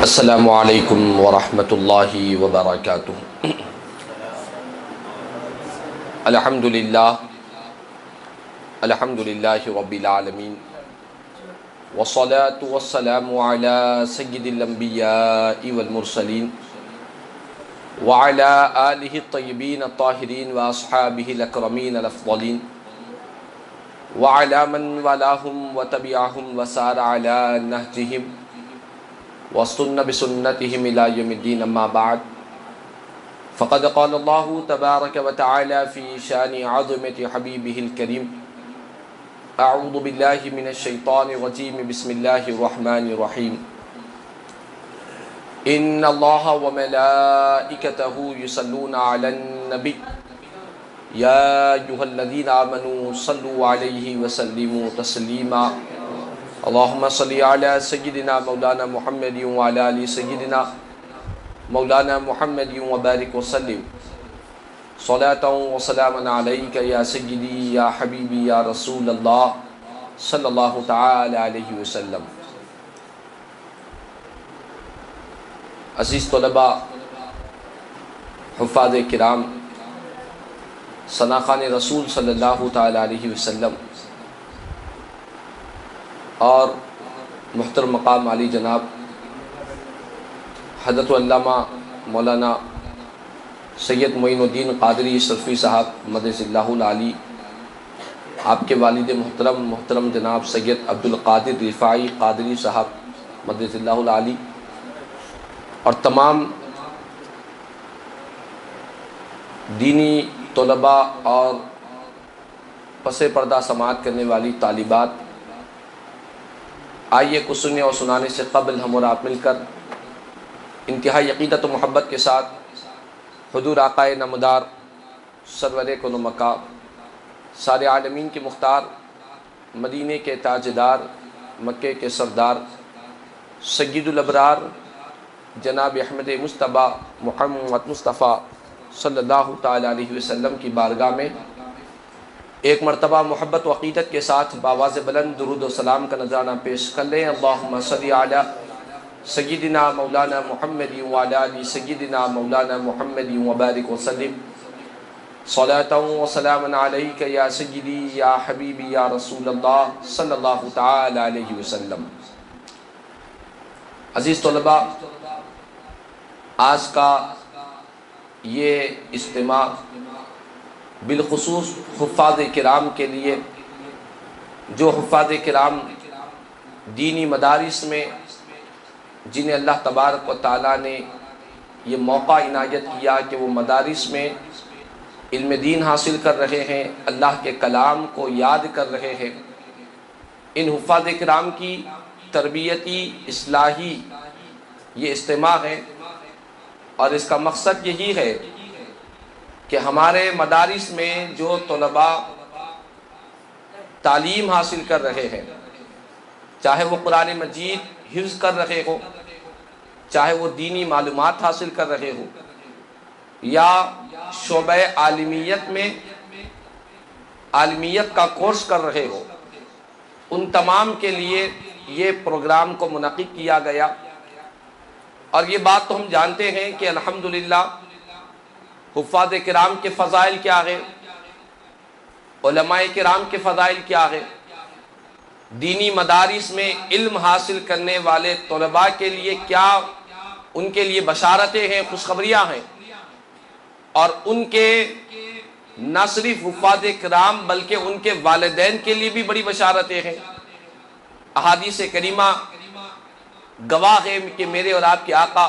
السلام علیکم ورحمۃ اللہ وبرکاتہ۔ الحمدللہ رب العالمین، والصلاة والسلام علی سید الانبیاء والمرسلین، وعلی آلہ الطیبین الطاہرین واصحابہ الاکرمین الافضلین، وعلی من والاہم وتبعہم وسار علی نہجہم واستنى بسنتهم إلى يوم الدين، أما بعد فقد قال الله تبارك وتعالى في شان عظمة حبيبه الكريم: أعوذ بالله من الشيطان الرجيم، بسم الله الرحمن الرحيم، إن الله وملائكته يصلون على النبي يا أيها الذين آمنوا صلوا عليه وسلموا تسليما، اللهم صل على سيدنا مولانا محمد وعلى آل سيدنا مولانا محمد وبارك وسلم صلاة وسلاما عليك يا سيدي يا حبيبي يا رسول الله صلى الله تعالى عليه وسلم۔ عزیز طلباء، حفاظ کرام، ثناخوان رسول صلی اللہ تعالی علیہ وسلم اور محترم مقام علی جناب حضرت علامہ مولانا سید معین الدین قادری اشرفی صاحب مدث اللہ العلی، آپ کے والد محترم جناب سید عبد القادر رفاعی قادری صاحب مدث اللہ العلی، اور تمام دینی طلباء اور پس پردہ سماعت کرنے والی طالبات، آئیے کچھ سننے اور سنانے سے قبل ہم اور آپ مل کر انتہائی عقیدت و محبت کے ساتھ حضور آقائے نامدار سرور کون و مکاں، سارے عالمین کے مختار، مدینے کے تاجدار، مکے کے سردار، سید الابرار جناب احمد مصطفیٰ محمد مصطفیٰ صلی اللہ تعالی علیہ وسلم کی بارگاہ میں ایک مرتبہ محبت و عقیدت کے ساتھ بآواز بلند درود و سلام کا نذرانہ پیش کر لیں۔ اللہم صلی علی سیدنا مولانا محمد وعلی آل سیدنا مولانا محمد وبارک وسلم صلاۃ و سلاما علیک یا سیدی یا حبیبی یا رسول اللہ صلی اللہ تعالی علیہ وسلم۔ عزیز طلباء، آج کا یہ اجتماع بالخصوص حفاظ کرام کے لیے، جو حفاظ کرام دینی مدارس میں جنہیں اللہ تبارک و تعالیٰ نے یہ موقع عنایت کیا کہ وہ مدارس میں علم دین حاصل کر رہے ہیں، اللہ کے کلام کو یاد کر رہے ہیں، ان حفاظ کرام کی تربیتی اصلاحی یہ اجتماع ہے، اور اس کا مقصد یہی ہے کہ ہمارے مدارس میں جو طلباء تعلیم حاصل کر رہے ہیں، چاہے وہ قرآن مجید حفظ کر رہے ہو، چاہے وہ دینی معلومات حاصل کر رہے ہو، یا شعبہ عالمیت میں عالمیت کا کورس کر رہے ہو، ان تمام کے لیے یہ پروگرام کو منعقد کیا گیا۔ اور یہ بات تو ہم جانتے ہیں کہ الحمدللہ حفاظ کرام کے فضائل کیا ہے، علماء کرام کے فضائل کیا ہے، دینی مدارس میں علم حاصل کرنے والے طلباء کے لیے کیا ان کے لیے بشارتیں ہیں، خوشخبریاں ہیں، اور ان کے نہ صرف حفاظ کرام بلکہ ان کے والدین کے لیے بھی بڑی بشارتیں ہیں۔ احادیث کریمہ گواہ ہے کہ میرے اور آپ کے آقا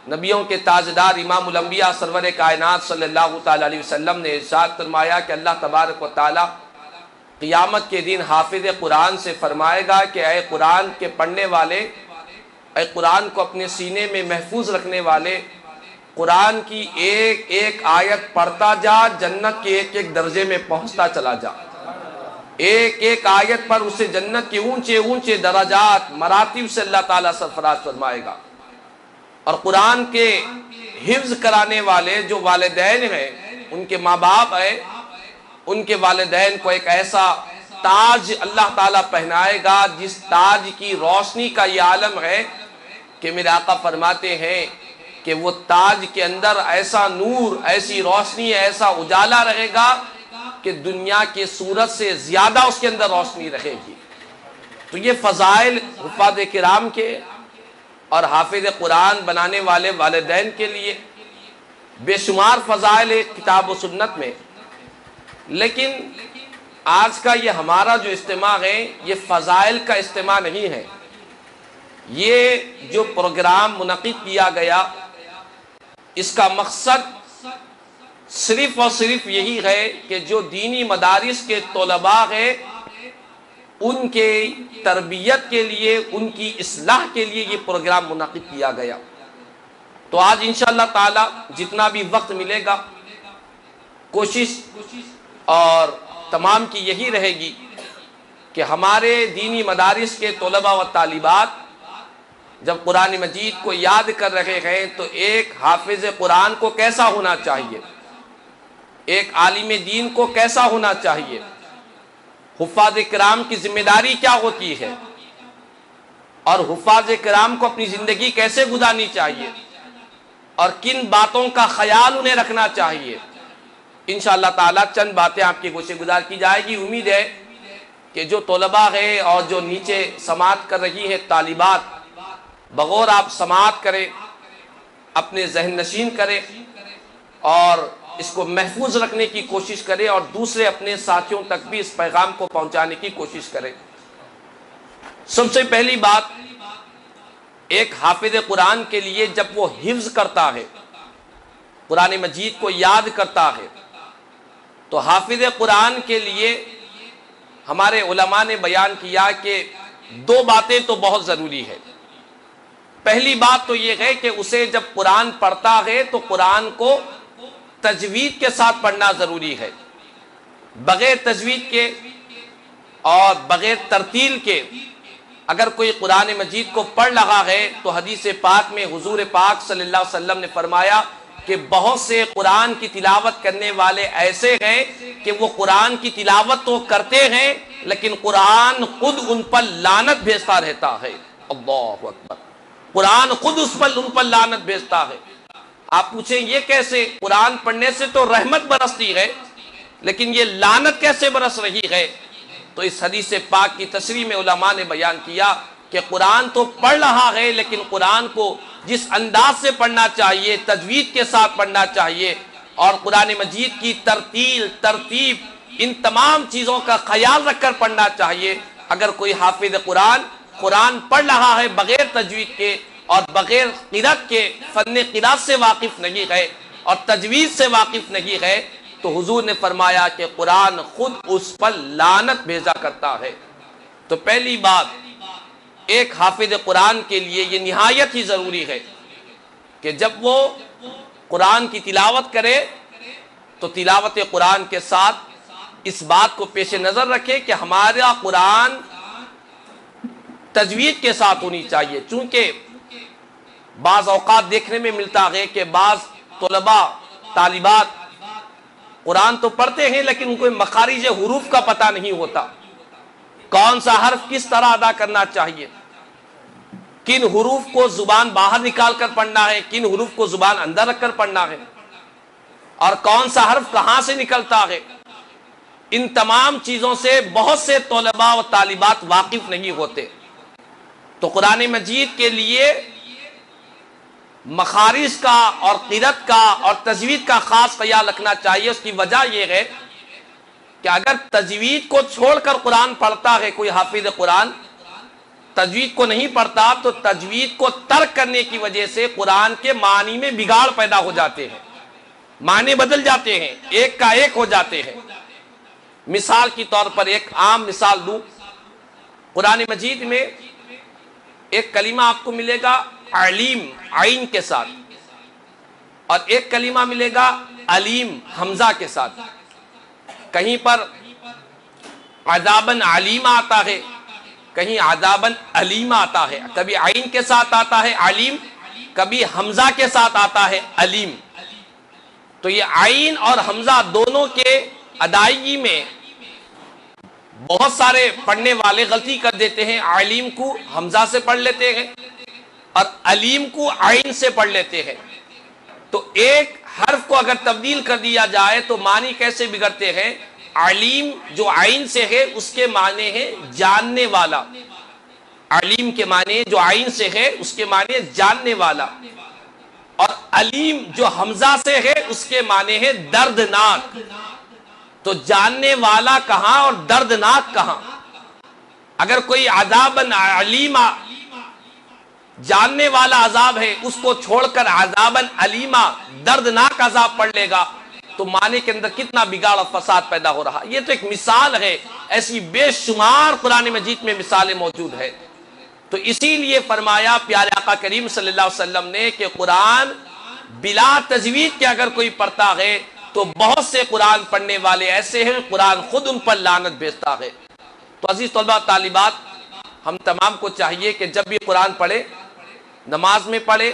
نبیوں کے تاجدار امام الانبیاء سرور کائنات صلی اللہ تعالی علیہ وسلم نے ارشاد فرمایا کہ اللہ تبارک و تعالی قیامت کے دن حافظ قرآن سے فرمائے گا کہ اے قرآن کے پڑھنے والے، اے قرآن کو اپنے سینے میں محفوظ رکھنے والے، قرآن کی ایک ایک آیت پڑھتا جا، جنت کے ایک ایک درجے میں پہنچتا چلا جا، ایک ایک آیت پر اسے جنت کے اونچے اونچے درجات مراتب سے اللہ تعالیٰ سرفراز فرمائے گا۔ اور قرآن کے حفظ کرانے والے جو والدین ہیں، ان کے ماں باپ ہیں، ان کے والدین کو ایک ایسا تاج اللہ تعالیٰ پہنائے گا جس تاج کی روشنی کا یہ عالم ہے کہ میرے آقا فرماتے ہیں کہ وہ تاج کے اندر ایسا نور، ایسی روشنی، ایسا اجالا رہے گا کہ دنیا کے سورج سے زیادہ اس کے اندر روشنی رہے گی۔ تو یہ فضائل حفاظ کرام کے اور حافظ قرآن بنانے والے والدین کے لیے بے شمار فضائل کتاب و سنت میں، لیکن آج کا یہ ہمارا جو اجتماع ہے یہ فضائل کا اجتماع نہیں ہے۔ یہ جو پروگرام منعقد کیا گیا اس کا مقصد صرف اور صرف یہی ہے کہ جو دینی مدارس کے طلباء ہیں ان کے تربیت کے لیے، ان کی اصلاح کے لیے یہ پروگرام منعقد کیا گیا۔ تو آج انشاءاللہ تعالی جتنا بھی وقت ملے گا کوشش اور تمام کی یہی رہے گی کہ ہمارے دینی مدارس کے طلباء و طالبات جب قرآن مجید کو یاد کر رہے ہیں تو ایک حافظ قرآن کو کیسا ہونا چاہیے، ایک عالم دین کو کیسا ہونا چاہیے، حفاظ کرام کی ذمہ داری کیا ہوتی ہے، اور حفاظ کرام کو اپنی زندگی کیسے گزارنی چاہیے، اور کن باتوں کا خیال انہیں رکھنا چاہیے۔ انشاءاللہ تعالی چند باتیں آپ کی گوشے گزار کی جائے گی۔ امید ہے کہ جو طلباء ہیں اور جو نیچے سماعت کر رہی ہیں طالبات، بغور آپ سماعت کریں، اپنے ذہن نشین کریں اور اس کو محفوظ رکھنے کی کوشش کریں اور دوسرے اپنے ساتھیوں تک بھی اس پیغام کو پہنچانے کی کوشش کریں۔ سب سے پہلی بات، ایک حافظ قرآن کے لیے جب وہ حفظ کرتا ہے، قرآن مجید کو یاد کرتا ہے، تو حافظ قرآن کے لیے ہمارے علماء نے بیان کیا کہ دو باتیں تو بہت ضروری ہے۔ پہلی بات تو یہ ہے کہ اسے جب قرآن پڑھتا ہے تو قرآن کو تجوید کے ساتھ پڑھنا ضروری ہے۔ بغیر تجوید کے اور بغیر ترتیل کے اگر کوئی قرآن مجید کو پڑھ رہا ہے تو حدیث پاک میں حضور پاک صلی اللہ علیہ وسلم نے فرمایا کہ بہت سے قرآن کی تلاوت کرنے والے ایسے ہیں کہ وہ قرآن کی تلاوت تو کرتے ہیں لیکن قرآن خود ان پر لعنت بھیجتا رہتا ہے۔ اللہ اکبر، قرآن خود ان پر لعنت بھیجتا ہے۔ آپ پوچھیں یہ کیسے؟ قرآن پڑھنے سے تو رحمت برستی ہے لیکن یہ لعنت کیسے برس رہی ہے؟ تو اس حدیث پاک کی تشریح میں علماء نے بیان کیا کہ قرآن تو پڑھ رہا ہے لیکن قرآن کو جس انداز سے پڑھنا چاہیے، تجوید کے ساتھ پڑھنا چاہیے، اور قرآن مجید کی ترتیل، ترتیب، ان تمام چیزوں کا خیال رکھ کر پڑھنا چاہیے۔ اگر کوئی حافظ قرآن پڑھ رہا ہے بغیر تجوید کے اور بغیر قرأت کے، فن قرأت سے واقف نہیں ہے اور تجوید سے واقف نہیں ہے، تو حضور نے فرمایا کہ قرآن خود اس پر لعنت بھیجا کرتا ہے۔ تو پہلی بات، ایک حافظ قرآن کے لیے یہ نہایت ہی ضروری ہے کہ جب وہ قرآن کی تلاوت کرے تو تلاوت قرآن کے ساتھ اس بات کو پیش نظر رکھے کہ ہمارا قرآن تجوید کے ساتھ ہونی چاہیے۔ چونکہ بعض اوقات دیکھنے میں ملتا ہے کہ بعض طلباء، طالبات قرآن تو پڑھتے ہیں لیکن ان کو مخارج حروف کا پتہ نہیں ہوتا، کون سا حرف کس طرح ادا کرنا چاہیے، کن حروف کو زبان باہر نکال کر پڑھنا ہے، کن حروف کو زبان اندر رکھ کر پڑھنا ہے، اور کون سا حرف کہاں سے نکلتا ہے۔ ان تمام چیزوں سے بہت سے طلباء و طالبات واقف نہیں ہوتے۔ تو قرآن مجید کے لیے مخارج کا اور قرأت کا اور تجوید کا خاص خیال رکھنا چاہیے۔ اس کی وجہ یہ ہے کہ اگر تجوید کو چھوڑ کر قرآن پڑھتا ہے کوئی حافظ قرآن، تجوید کو نہیں پڑھتا، تو تجوید کو ترک کرنے کی وجہ سے قرآن کے معنی میں بگاڑ پیدا ہو جاتے ہیں، معنی بدل جاتے ہیں، ایک کا ایک ہو جاتے ہیں۔ مثال کی طور پر ایک عام مثال دوں، قرآن مجید میں ایک کلمہ آپ کو ملے گا علیم عین کے ساتھ، اور ایک کلمہ ملے گا علیم حمزہ کے ساتھ۔ کہیں پر عذاباً علیم آتا ہے، کہیں عذاباً علیم آتا ہے، کبھی عین کے ساتھ آتا ہے علیم، کبھی حمزہ کے ساتھ آتا ہے علیم۔ تو یہ عین اور حمزہ دونوں کے ادائیگی میں بہت سارے پڑھنے والے غلطی کر دیتے ہیں، علیم کو حمزہ سے پڑھ لیتے ہیں اور علیم کو عین سے پڑھ لیتے ہیں، تو ایک حرف کو اگر تبدیل کر دیا جائے تو معنی کیسے بگڑتے ہیں؟ علیم جو عین سے ہے اس کے معنی ہے جاننے والا، علیم کے معنی جو عین سے ہے اس کے معنی جاننے والا، اور علیم جو حمزہ سے ہے اس کے معنی ہے دردناک۔ تو جاننے والا کہاں اور دردناک کہاں؟ اگر کوئی عذاباً علیما جاننے والا عذاب ہے اس کو چھوڑ کر عذاباً علیما دردناک عذاب پڑھ لے گا تو معنی کے اندر کتنا بگاڑ اور فساد پیدا ہو رہا۔ یہ تو ایک مثال ہے، ایسی بے شمار قرآن مجید میں مثالیں موجود ہیں۔ تو اسی لیے فرمایا پیارے آقا کریم صلی اللہ علیہ وسلم نے کہ قرآن بلا تجوید کے اگر کوئی پڑھتا ہے تو بہت سے قرآن پڑھنے والے ایسے ہیں قرآن خود ان پر لعنت بھیجتا ہے۔ تو عزیز طلبہ طالبات، ہم تمام کو چاہیے کہ جب بھی قرآن پڑھے، نماز میں پڑھے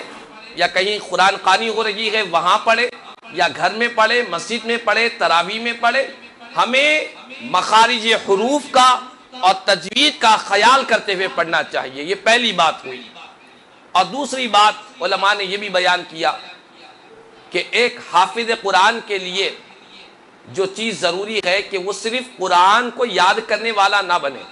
یا کہیں قرآن خوانی ہو رہی ہے وہاں پڑھے، یا گھر میں پڑھے، مسجد میں پڑھے، تراویح میں پڑھے، ہمیں مخارج حروف کا اور تجوید کا خیال کرتے ہوئے پڑھنا چاہیے۔ یہ پہلی بات ہوئی۔ اور دوسری بات علماء نے یہ بھی بیان کیا کہ ایک حافظ قرآن کے لیے جو چیز ضروری ہے کہ وہ صرف قرآن کو یاد کرنے والا نہ بنے،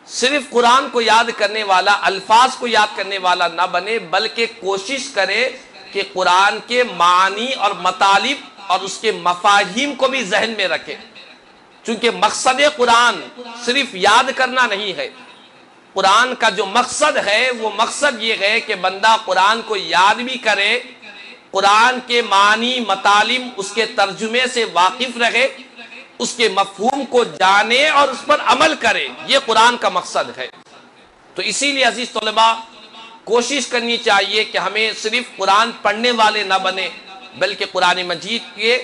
صرف قرآن کو یاد کرنے والا، الفاظ کو یاد کرنے والا نہ بنے، بلکہ کوشش کرے کہ قرآن کے معانی اور مطالب اور اس کے مفاہیم کو بھی ذہن میں رکھے، چونکہ مقصد قرآن صرف یاد کرنا نہیں ہے۔ قرآن کا جو مقصد ہے وہ مقصد یہ ہے کہ بندہ قرآن کو یاد بھی کرے، قرآن کے معنی مطالب اس کے ترجمے سے واقف رہے، اس کے مفہوم کو جانے اور اس پر عمل کرے، یہ قرآن کا مقصد ہے۔ تو اسی لیے عزیز طلباء کوشش کرنی چاہیے کہ ہمیں صرف قرآن پڑھنے والے نہ بنے، بلکہ قرآن مجید کے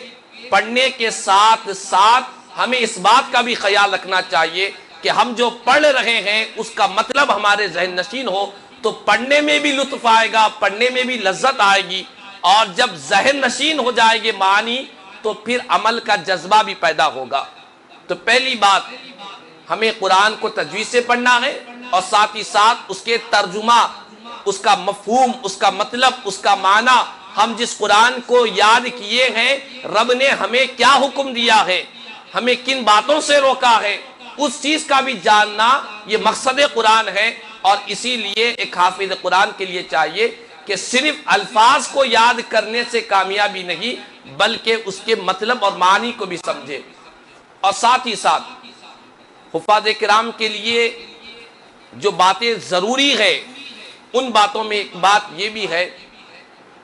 پڑھنے کے ساتھ ساتھ ہمیں اس بات کا بھی خیال رکھنا چاہیے کہ ہم جو پڑھ رہے ہیں اس کا مطلب ہمارے ذہن نشین ہو، تو پڑھنے میں بھی لطف آئے گا، پڑھنے میں بھی لذت آئے گی، اور جب ذہن نشین ہو جائے گے معنی تو پھر عمل کا جذبہ بھی پیدا ہوگا۔ تو پہلی بات، ہمیں قرآن کو تجوید سے پڑھنا ہے، اور ساتھ ہی ساتھ اس کے ترجمہ، اس کا مفہوم، اس کا مطلب، اس کا معنی، ہم جس قرآن کو یاد کیے ہیں رب نے ہمیں کیا حکم دیا ہے، ہمیں کن باتوں سے روکا ہے، اس چیز کا بھی جاننا یہ مقصد قرآن ہے۔ اور اسی لیے ایک حافظ قرآن کے لیے چاہیے کہ صرف الفاظ کو یاد کرنے سے کامیابی نہیں، بلکہ اس کے مطلب اور معنی کو بھی سمجھے۔ اور ساتھ ہی ساتھ حفاظ کرام کے لیے جو باتیں ضروری ہے ان باتوں میں ایک بات یہ بھی ہے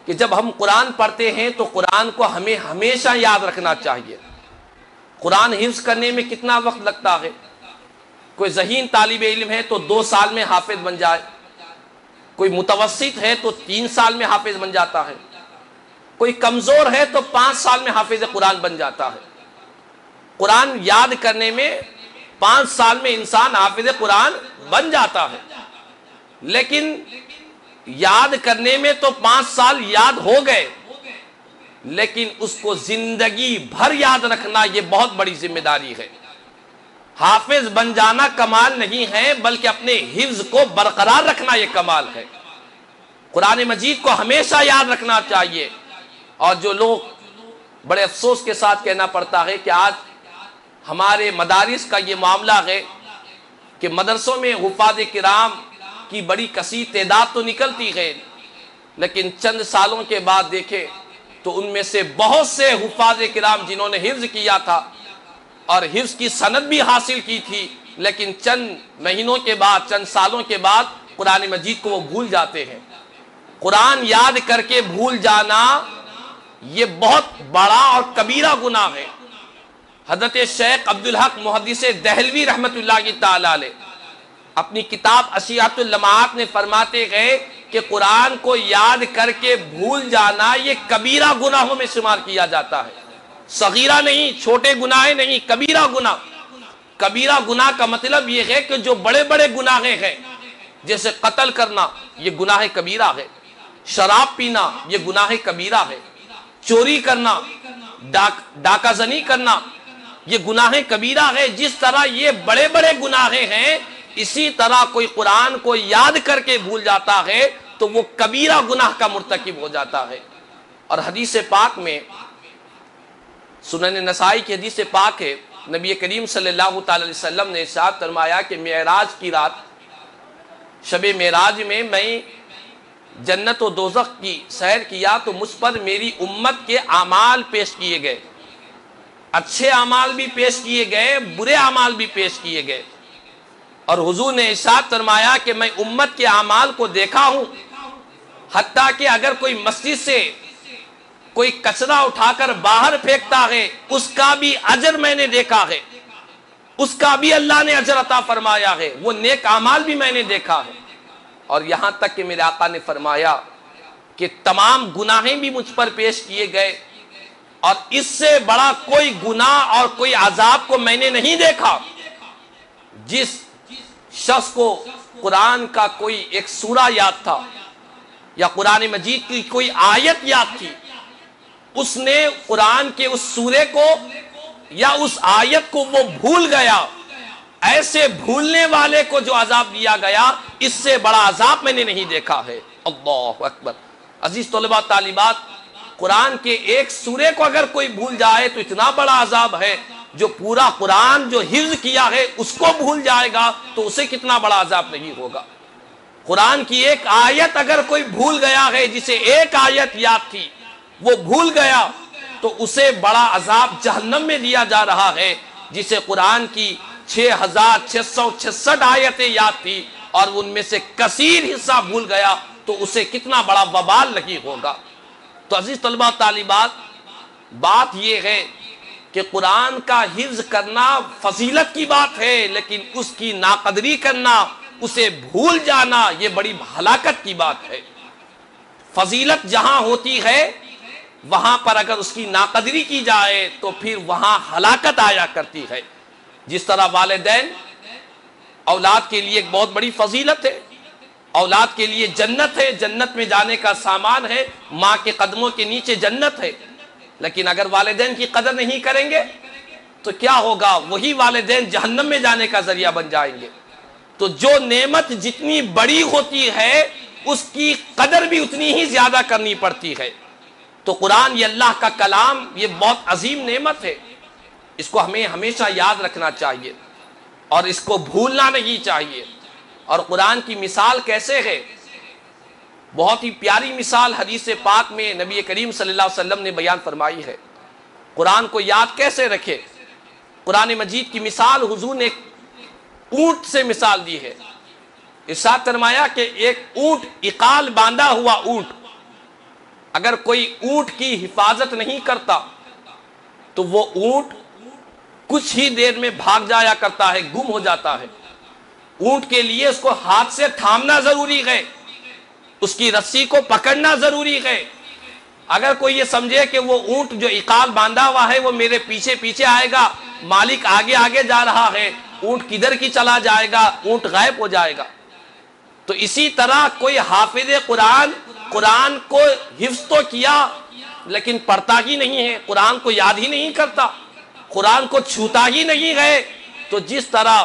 کہ جب ہم قرآن پڑھتے ہیں تو قرآن کو ہمیں ہمیشہ یاد رکھنا چاہیے۔ قرآن حفظ کرنے میں کتنا وقت لگتا ہے؟ کوئی ذہین طالب علم ہے تو 2 سال میں حافظ بن جائے، کوئی متوسط ہے تو 3 سال میں حافظ بن جاتا ہے، کوئی کمزور ہے تو 5 سال میں حافظ قرآن بن جاتا ہے۔ قرآن یاد کرنے میں 5 سال میں انسان حافظ قرآن بن جاتا ہے، لیکن یاد کرنے میں تو 5 سال یاد ہو گئے، لیکن اس کو زندگی بھر یاد رکھنا یہ بہت بڑی ذمہ داری ہے۔ حافظ بن جانا کمال نہیں ہے، بلکہ اپنے حفظ کو برقرار رکھنا یہ کمال ہے۔ قرآن مجید کو ہمیشہ یاد رکھنا چاہیے۔ اور جو لوگ بڑے افسوس کے ساتھ کہنا پڑتا ہے کہ آج ہمارے مدارس کا یہ معاملہ ہے کہ مدرسوں میں حفاظ کرام کی بڑی کثیر تعداد تو نکلتی ہے، لیکن چند سالوں کے بعد دیکھیں تو ان میں سے بہت سے حفاظ کرام جنہوں نے حفظ کیا تھا اور حفظ کی سند بھی حاصل کی تھی، لیکن چند مہینوں کے بعد، چند سالوں کے بعد قرآن مجید کو وہ بھول جاتے ہیں۔ قرآن یاد کر کے بھول جانا یہ بہت بڑا اور کبیرہ گناہ ہے۔ حضرت شیخ عبدالحق محدث دہلوی رحمت اللہ تعالی علیہ اپنی کتاب اشیاۃ اللمعات میں فرماتے گئے کہ قرآن کو یاد کر کے بھول جانا یہ کبیرہ گناہوں میں شمار کیا جاتا ہے، صغیرہ نہیں، چھوٹے گناہ نہیں، کبیرہ گناہ۔ کبیرہ گناہ کا مطلب یہ ہے کہ جو بڑے بڑے گناہ ہیں، جیسے قتل کرنا یہ گناہ کبیرہ ہے، شراب پینا یہ گناہ کبیرہ ہے، چوری کرنا، ڈاکہ زنی کرنا یہ گناہ کبیرہ ہے۔ جس طرح یہ بڑے بڑے گناہ ہیں، اسی طرح کوئی قرآن کو یاد کر کے بھول جاتا ہے تو وہ کبیرہ گناہ کا مرتکب ہو جاتا ہے۔ اور حدیث پاک میں، سنن نسائی کی حدیث پاک ہے، نبی کریم صلی اللہ تعالی علیہ وسلم نے ارشاد فرمایا کہ معراج کی رات، شب معراج میں میں جنت و دوزخ کی سیر کیا تو مجھ پر میری امت کے اعمال پیش کیے گئے، اچھے اعمال بھی پیش کیے گئے، برے اعمال بھی پیش کیے گئے، اور حضور نے ارشاد فرمایا کہ میں امت کے اعمال کو دیکھا ہوں، حتیٰ کہ اگر کوئی مسجد سے کوئی کچرا اٹھا کر باہر پھینکتا ہے اس کا بھی اجر میں نے دیکھا ہے، اس کا بھی اللہ نے اجر عطا فرمایا ہے، وہ نیک اعمال بھی میں نے دیکھا ہے۔ اور یہاں تک کہ میرے آقا نے فرمایا کہ تمام گناہیں بھی مجھ پر پیش کیے گئے، اور اس سے بڑا کوئی گناہ اور کوئی عذاب کو میں نے نہیں دیکھا۔ جس شخص کو قرآن کا کوئی ایک سورہ یاد تھا یا قرآن مجید کی کوئی آیت یاد تھی، اس نے قرآن کے اس سورے کو یا اس آیت کو وہ بھول گیا، ایسے بھولنے والے کو جو عذاب دیا گیا، اس سے بڑا عذاب میں نے نہیں دیکھا ہے۔ اللہ اکبر۔ عزیز طلباء طالبات، قرآن کے ایک سورے کو اگر کوئی بھول جائے تو اتنا بڑا عذاب ہے، جو پورا قرآن جو حفظ کیا ہے اس کو بھول جائے گا تو اسے کتنا بڑا عذاب نہیں ہوگا۔ قرآن کی ایک آیت اگر کوئی بھول گیا ہے، جسے ایک آیت یاد تھی وہ بھول گیا، تو اسے بڑا عذاب جہنم میں دیا جا رہا ہے۔ جسے قرآن کی 6666 آیتیں یاد تھی اور ان میں سے کثیر حصہ بھول گیا تو اسے کتنا بڑا وبال لگی ہوگا۔ تو عزیز طلبہ طالبات، بات یہ ہے کہ قرآن کا حفظ کرنا فضیلت کی بات ہے، لیکن اس کی ناقدری کرنا، اسے بھول جانا، یہ بڑی ہلاکت کی بات ہے۔ فضیلت جہاں ہوتی ہے وہاں پر اگر اس کی ناقدری کی جائے تو پھر وہاں ہلاکت آیا کرتی ہے۔ جس طرح والدین اولاد کے لیے ایک بہت بڑی فضیلت ہے، اولاد کے لیے جنت ہے، جنت میں جانے کا سامان ہے، ماں کے قدموں کے نیچے جنت ہے، لیکن اگر والدین کی قدر نہیں کریں گے تو کیا ہوگا؟ وہی والدین جہنم میں جانے کا ذریعہ بن جائیں گے۔ تو جو نعمت جتنی بڑی ہوتی ہے اس کی قدر بھی اتنی ہی زیادہ کرنی پڑتی ہے۔ تو قرآن، یہ اللہ کا کلام، یہ بہت عظیم نعمت ہے، اس کو ہمیں ہمیشہ یاد رکھنا چاہیے اور اس کو بھولنا نہیں چاہیے۔ اور قرآن کی مثال کیسے ہے؟ بہت ہی پیاری مثال حدیث پاک میں نبی کریم صلی اللہ علیہ وسلم نے بیان فرمائی ہے۔ قرآن کو یاد کیسے رکھے؟ قرآن مجید کی مثال حضور نے ایک اونٹ سے مثال دی ہے۔ ارشاد فرمایا کہ ایک اونٹ، عقال باندھا ہوا اونٹ، اگر کوئی اونٹ کی حفاظت نہیں کرتا تو وہ اونٹ کچھ ہی دیر میں بھاگ جایا کرتا ہے، گم ہو جاتا ہے۔ اونٹ کے لیے اس کو ہاتھ سے تھامنا ضروری ہے، اس کی رسی کو پکڑنا ضروری ہے۔ اگر کوئی یہ سمجھے کہ وہ اونٹ جو عقال باندھا ہوا ہے وہ میرے پیچھے پیچھے آئے گا، مالک آگے آگے جا رہا ہے، اونٹ کدھر کی چلا جائے گا، اونٹ غائب ہو جائے گا۔ تو اسی طرح کوئی حافظ قرآن، قرآن کو حفظ تو کیا لیکن پڑھتا ہی نہیں ہے، قرآن کو یاد ہی نہیں کرتا، قرآن کو چھوتا ہی نہیں ہے، تو جس طرح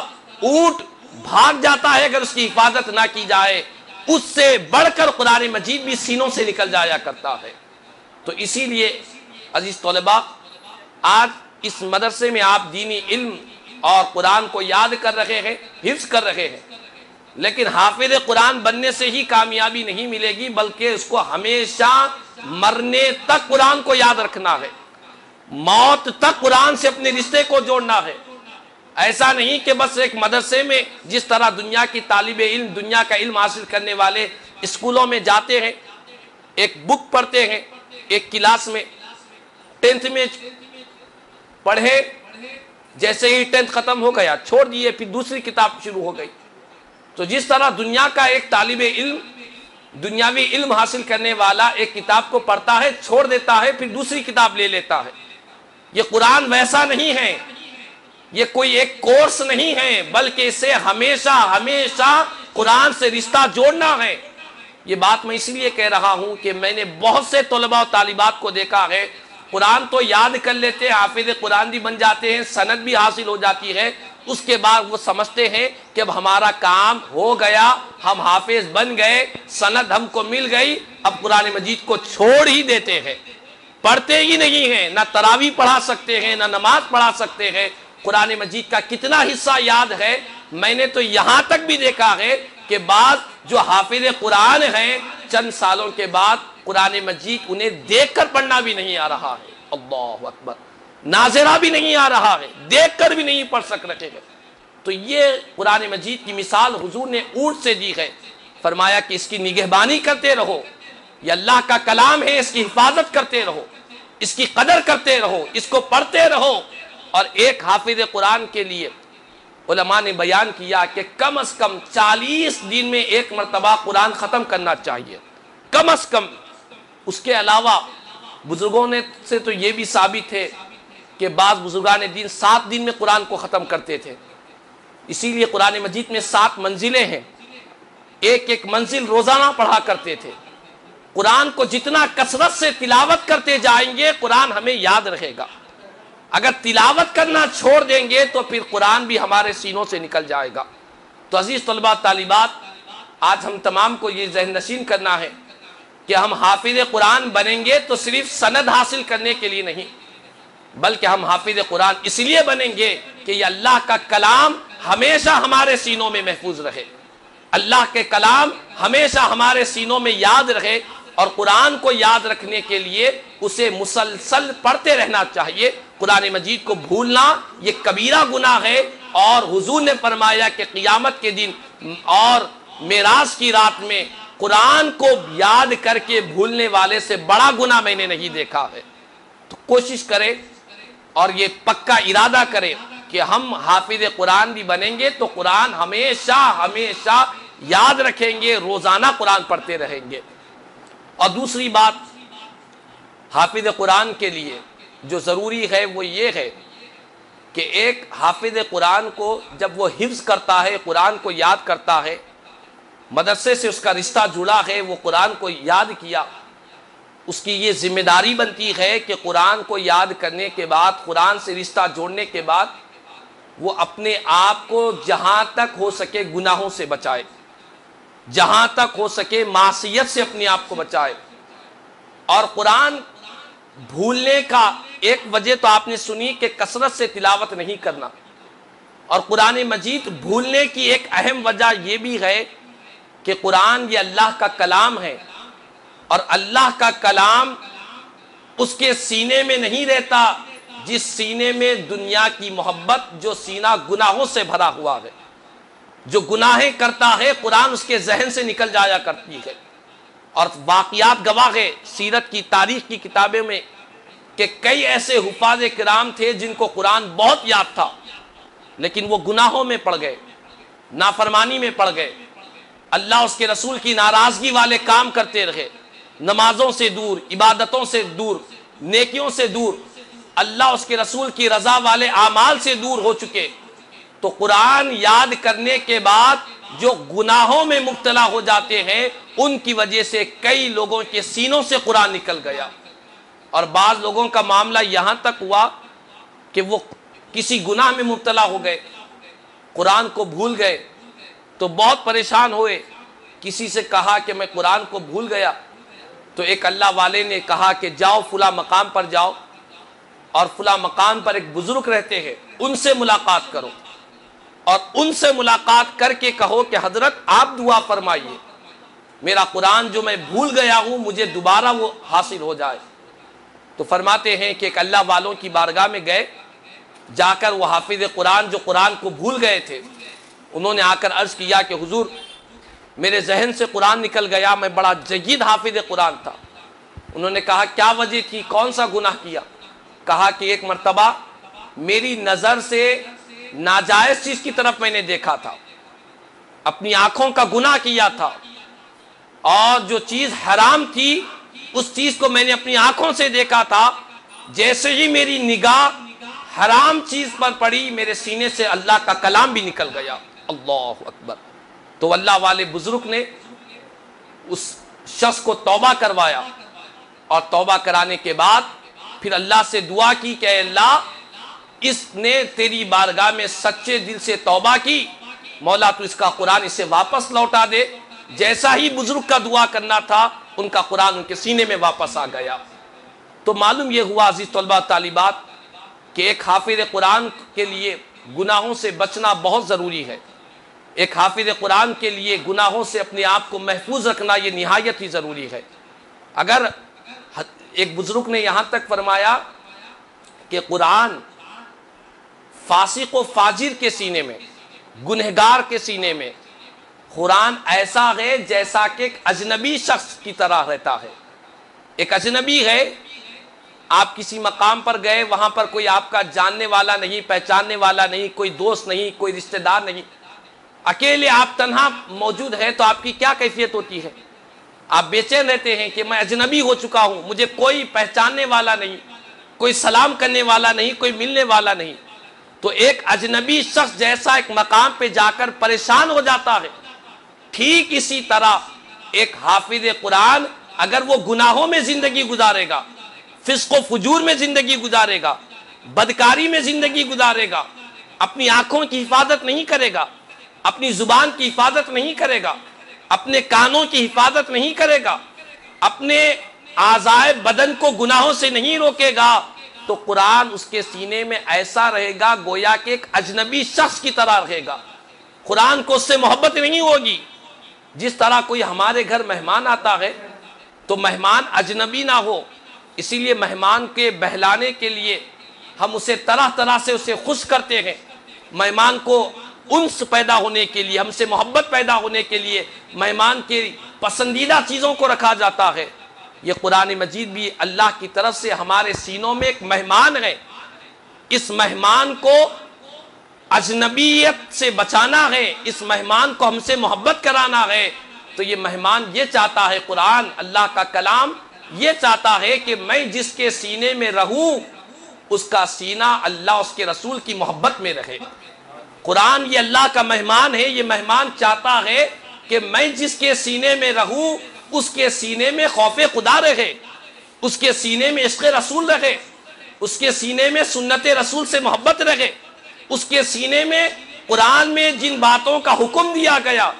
اونٹ بھاگ جاتا ہے اگر اس کی حفاظت نہ کی جائے، اس سے بڑھ کر قرآن مجید بھی سینوں سے نکل جایا کرتا ہے۔ تو اسی لیے عزیز طلباء، آج اس مدرسے میں آپ دینی علم اور قرآن کو یاد کر رہے ہیں، حفظ کر رہے ہیں، لیکن حافظ قرآن بننے سے ہی کامیابی نہیں ملے گی، بلکہ اس کو ہمیشہ مرنے تک قرآن کو یاد رکھنا ہے، موت تک قرآن سے اپنے رشتے کو جوڑنا ہے۔ ایسا نہیں کہ بس ایک مدرسے میں جس طرح دنیا کی طالب علم، دنیا کا علم حاصل کرنے والے اسکولوں میں جاتے ہیں، ایک بک پڑھتے ہیں، ایک کلاس میں 10th میں پڑھے، جیسے ہی 10th ختم ہو گیا چھوڑ دیے، پھر دوسری کتاب شروع ہو گئی۔ تو جس طرح دنیا کا ایک طالب علم، دنیاوی علم حاصل کرنے والا ایک کتاب کو پڑھتا ہے، چھوڑ دیتا ہے، پھر دوسری کتاب لے لیتا ہے، یہ قرآن ویسا نہیں ہے، یہ کوئی ایک کورس نہیں ہے، بلکہ اسے ہمیشہ ہمیشہ قرآن سے رشتہ جوڑنا ہے۔ یہ بات میں اس لیے کہہ رہا ہوں کہ میں نے بہت سے طلباء و طالبات کو دیکھا ہے، قرآن تو یاد کر لیتے ہیں، حافظ قرآن بھی بن جاتے ہیں، سند بھی حاصل ہو جاتی ہے، اس کے بعد وہ سمجھتے ہیں کہ اب ہمارا کام ہو گیا، ہم حافظ بن گئے، سند ہم کو مل گئی، اب قرآن مجید کو چھوڑ ہی دیتے ہیں، پڑھتے ہی نہیں ہیں، نہ تراویح پڑھا سکتے ہیں، نہ نماز پڑھا سکتے ہیں۔ قرآن مجید کا کتنا حصہ یاد ہے؟ میں نے تو یہاں تک بھی دیکھا ہے کہ بعض جو حافظ قرآن ہیں چند سالوں کے بعد قرآن مجید انہیں دیکھ کر پڑھنا بھی نہیں آ رہا ہے۔ اللہ اکبر، ناظرہ بھی نہیں آ رہا ہے، دیکھ کر بھی نہیں پڑھ سک رہے ہیں۔ تو یہ قرآن مجید کی مثال حضور نے اونٹ سے دی ہے، فرمایا کہ اس کی نگہبانی کرتے رہو، یہ اللہ کا کلام ہے، اس کی حفاظت کرتے رہو، اس کی قدر کرتے رہو، اس کو پڑھتے رہو۔ اور ایک حافظ قرآن کے لیے علماء نے بیان کیا کہ کم از کم 40 دن میں ایک مرتبہ قرآن ختم کرنا چاہیے، کم از کم۔ اس کے علاوہ بزرگوں نے سے تو یہ بھی ثابت ہے کہ بعض بزرگان دین 7 دن میں قرآن کو ختم کرتے تھے۔ اسی لیے قرآن مجید میں 7 منزلیں ہیں، ایک ایک منزل روزانہ پڑھا کرتے تھے۔ قرآن کو جتنا کثرت سے تلاوت کرتے جائیں گے قرآن ہمیں یاد رہے گا، اگر تلاوت کرنا چھوڑ دیں گے تو پھر قرآن بھی ہمارے سینوں سے نکل جائے گا۔ تو عزیز طلباء طالبات، آج ہم تمام کو یہ ذہن نشین کرنا ہے کہ ہم حافظ قرآن بنیں گے تو صرف سند حاصل کرنے کے لیے نہیں، بلکہ ہم حافظ قرآن اس لیے بنیں گے کہ یہ اللہ کا کلام ہمیشہ ہمارے سینوں میں محفوظ رہے، اللہ کے کلام ہمیشہ ہمارے سینوں میں یاد رہے۔ اور قرآن کو یاد رکھنے کے لیے اسے مسلسل پڑھتے رہنا چاہیے۔ قرآن مجید کو بھولنا یہ کبیرہ گناہ ہے، اور حضور نے فرمایا کہ قیامت کے دن اور معراج کی رات میں قرآن کو یاد کر کے بھولنے والے سے بڑا گناہ میں نے نہیں دیکھا ہے۔ تو کوشش کریں اور یہ پکا ارادہ کریں کہ ہم حافظ قرآن بھی بنیں گے تو قرآن ہمیشہ ہمیشہ یاد رکھیں گے، روزانہ قرآن پڑھتے رہیں گے۔ اور دوسری بات حافظ قرآن کے لیے جو ضروری ہے وہ یہ ہے کہ ایک حافظ قرآن کو جب وہ حفظ کرتا ہے، قرآن کو یاد کرتا ہے، مدرسے سے اس کا رشتہ جڑا ہے، وہ قرآن کو یاد کیا، اس کی یہ ذمہ داری بنتی ہے کہ قرآن کو یاد کرنے کے بعد، قرآن سے رشتہ جوڑنے کے بعد وہ اپنے آپ کو جہاں تک ہو سکے گناہوں سے بچائے، جہاں تک ہو سکے معصیت سے اپنے آپ کو بچائے۔ اور قرآن بھولنے کا ایک وجہ تو آپ نے سنی کہ کثرت سے تلاوت نہیں کرنا، اور قرآن مجید بھولنے کی ایک اہم وجہ یہ بھی ہے کہ قرآن یہ اللہ کا کلام ہے، اور اللہ کا کلام اس کے سینے میں نہیں رہتا جس سینے میں دنیا کی محبت، جو سینہ گناہوں سے بھرا ہوا ہے، جو گناہیں کرتا ہے قرآن اس کے ذہن سے نکل جایا کرتی ہے۔ اور واقعات گواہ ہے سیرت کی، تاریخ کی کتابیں میں کہ کئی ایسے حفاظ کرام تھے جن کو قرآن بہت یاد تھا، لیکن وہ گناہوں میں پڑ گئے، نافرمانی میں پڑ گئے، اللہ اس کے رسول کی ناراضگی والے کام کرتے رہے، نمازوں سے دور، عبادتوں سے دور، نیکیوں سے دور، اللہ اس کے رسول کی رضا والے اعمال سے دور ہو چکے۔ تو قرآن یاد کرنے کے بعد جو گناہوں میں مبتلا ہو جاتے ہیں ان کی وجہ سے کئی لوگوں کے سینوں سے قرآن نکل گیا، اور بعض لوگوں کا معاملہ یہاں تک ہوا کہ وہ کسی گناہ میں مبتلا ہو گئے، قرآن کو بھول گئے تو بہت پریشان ہوئے، کسی سے کہا کہ میں قرآن کو بھول گیا، تو ایک اللہ والے نے کہا کہ جاؤ فلاں مقام پر جاؤ، اور فلاں مقام پر ایک بزرگ رہتے ہیں، ان سے ملاقات کرو، اور ان سے ملاقات کر کے کہو کہ حضرت آپ دعا فرمائیے، میرا قرآن جو میں بھول گیا ہوں مجھے دوبارہ وہ حاصل ہو جائے۔ تو فرماتے ہیں کہ ایک اللہ والوں کی بارگاہ میں گئے، جا کر وہ حافظ قرآن جو قرآن کو بھول گئے تھے، انہوں نے آ کر عرض کیا کہ حضور میرے ذہن سے قرآن نکل گیا، میں بڑا جید حافظ قرآن تھا۔ انہوں نے کہا کیا وجہ تھی، کون سا گناہ کیا؟ کہا کہ ایک مرتبہ میری نظر سے ناجائز چیز کی طرف میں نے دیکھا تھا، اپنی آنکھوں کا گناہ کیا تھا، اور جو چیز حرام تھی اس چیز کو میں نے اپنی آنکھوں سے دیکھا تھا، جیسے ہی میری نگاہ حرام چیز پر پڑی میرے سینے سے اللہ کا کلام بھی نکل گیا۔ اللہ اکبر۔ تو اللہ والے بزرگ نے اس شخص کو توبہ کروایا، اور توبہ کرانے کے بعد پھر اللہ سے دعا کی کہ اے اللہ اس نے تیری بارگاہ میں سچے دل سے توبہ کی، مولا تو اس کا قرآن اسے واپس لوٹا دے۔ جیسا ہی بزرگ کا دعا کرنا تھا، ان کا قرآن ان کے سینے میں واپس آ گیا۔ تو معلوم یہ ہوا عزیز طلبہ طالبات کہ ایک حافظ قرآن کے لیے گناہوں سے بچنا بہت ضروری ہے۔ ایک حافظ قرآن کے لیے گناہوں سے اپنے آپ کو محفوظ رکھنا یہ نہایت ہی ضروری ہے۔ اگر ایک بزرگ نے یہاں تک فرمایا کہ قرآن فاسق و فاجر کے سینے میں، گنہگار کے سینے میں، قرآن ایسا ہے جیسا کہ ایک اجنبی شخص کی طرح رہتا ہے۔ ایک اجنبی ہے، آپ کسی مقام پر گئے، وہاں پر کوئی آپ کا جاننے والا نہیں، پہچاننے والا نہیں، کوئی دوست نہیں، کوئی رشتہ دار نہیں، اکیلے آپ تنہا موجود ہے تو آپ کی کیا کیفیت ہوتی ہے؟ آپ بے چین رہتے ہیں کہ میں اجنبی ہو چکا ہوں، مجھے کوئی پہچاننے والا نہیں، کوئی سلام کرنے والا نہیں، کوئی ملنے والا نہیں۔ تو ایک اجنبی شخص جیسا ایک مقام پہ جا کر پریشان ہو جاتا ہے، ٹھیک اسی طرح ایک حافظ قرآن اگر وہ گناہوں میں زندگی گزارے گا، فسق و فجور میں زندگی گزارے گا، بدکاری میں زندگی گزارے گا، اپنی آنکھوں کی حفاظت نہیں کرے گا، اپنی زبان کی حفاظت نہیں کرے گا، اپنے کانوں کی حفاظت نہیں کرے گا، اپنے اعضائے بدن کو گناہوں سے نہیں روکے گا، تو قرآن اس کے سینے میں ایسا رہے گا گویا کہ ایک اجنبی شخص کی طرح رہے گا۔ قرآن کو اس سے محبت نہیں ہوگی۔ جس طرح کوئی ہمارے گھر مہمان آتا ہے تو مہمان اجنبی نہ ہو، اسی لیے مہمان کے بہلانے کے لیے ہم اسے طرح طرح سے اسے خوش کرتے ہیں۔ مہمان کو انس پیدا ہونے کے لیے، ہم سے محبت پیدا ہونے کے لیے مہمان کے پسندیدہ چیزوں کو رکھا جاتا ہے۔ یہ قرآن مجید بھی اللہ کی طرف سے ہمارے سینوں میں ایک مہمان ہے۔ اس مہمان کو اجنبیت سے بچانا ہے، اس مہمان کو ہم سے محبت کرانا ہے۔ تو یہ مہمان یہ چاہتا ہے، قرآن اللہ کا کلام یہ چاہتا ہے کہ میں جس کے سینے میں رہوں اس کا سینہ اللہ اس کے رسول کی محبت میں رہے۔ قرآن یہ اللہ کا مہمان ہے، یہ مہمان چاہتا ہے کہ میں جس کے سینے میں رہوں اس کے سینے میں خوف خدا رہے، اس کے سینے میں عشق رسول رہے، اس کے سینے میں سنت رسول سے محبت رہے، اس کے سینے میں قرآن میں جن باتوں کا حکم دیا گیا،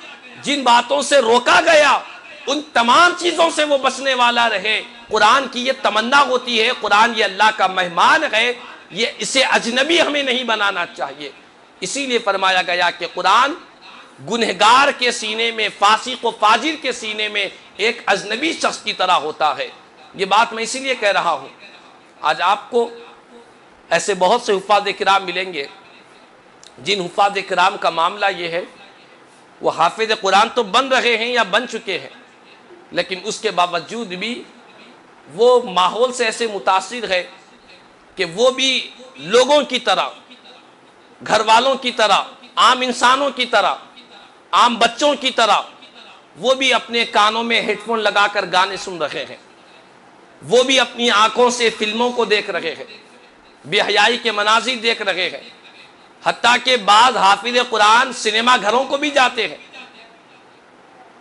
جن باتوں سے روکا گیا، ان تمام چیزوں سے وہ بچنے والا رہے۔ قرآن کی یہ تمنا ہوتی ہے، قرآن یہ اللہ کا مہمان ہے، یہ اسے اجنبی ہمیں نہیں بنانا چاہیے۔ اسی لیے فرمایا گیا کہ قرآن گنہگار کے سینے میں، فاسق و فاجر کے سینے میں ایک اجنبی شخص کی طرح ہوتا ہے۔ یہ بات میں اسی لیے کہہ رہا ہوں، آج آپ کو ایسے بہت سے حفاظ کرام ملیں گے جن حفاظ کرام کا معاملہ یہ ہے وہ حافظ قرآن تو بن رہے ہیں یا بن چکے ہیں، لیکن اس کے باوجود بھی وہ ماحول سے ایسے متاثر ہے کہ وہ بھی لوگوں کی طرح، گھر والوں کی طرح، عام انسانوں کی طرح، عام بچوں کی طرح وہ بھی اپنے کانوں میں ہیڈ فون لگا کر گانے سن رہے ہیں، وہ بھی اپنی آنکھوں سے فلموں کو دیکھ رہے ہیں، بے حیائی کے مناظر دیکھ رہے ہیں، حتیٰ کہ بعض حافظ قرآن سنیما گھروں کو بھی جاتے ہیں،